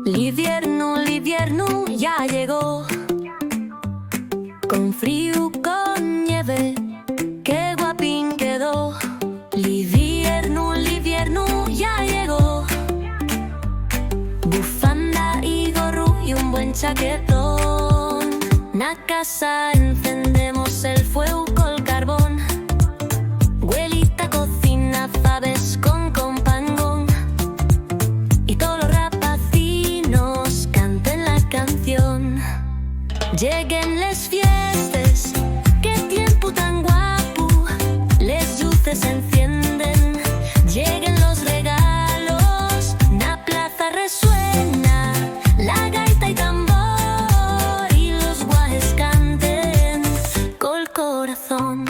L'hivierno ya llegó, con frío, con nieve, qué guapín quedó. L'hivierno ya llegó, bufanda y gorro y un buen chaquetón. Na casa encendemos el fuego col carbón, güelita cocina faves con compangón, y todos los rapacinos canten la canción. Lleguen les fiestes, qué tiempo tan guapo, les luces se encienden, lleguen los regalos, na plaza resuena la gaita y tambor, y los guajes canten col corazón.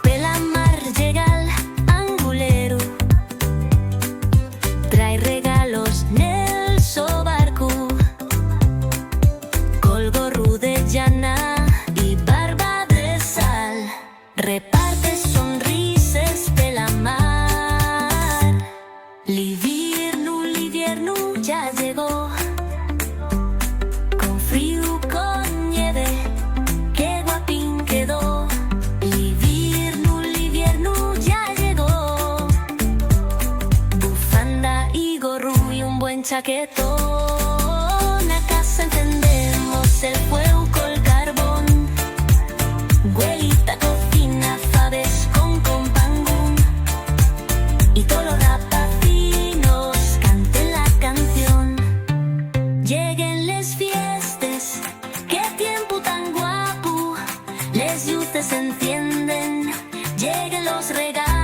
Pela mar llega el angulero, trae regalos nel so barco, col gorro de llana y barba de sal, reparte sonrises pela mar. L'hivierno ya llegó, con frío, con nieve, qué guapín quedó. L'hivierno ya llegó, bufanda y gorro y un buen chaquetón. A casa encendemos el fuego col carbón, güelita cocina faves con compangón, y todos los rapacinos canten la canción. Lleguen les fiestes, qué tiempo tan guapo, les luces se encienden, lleguen los regalos.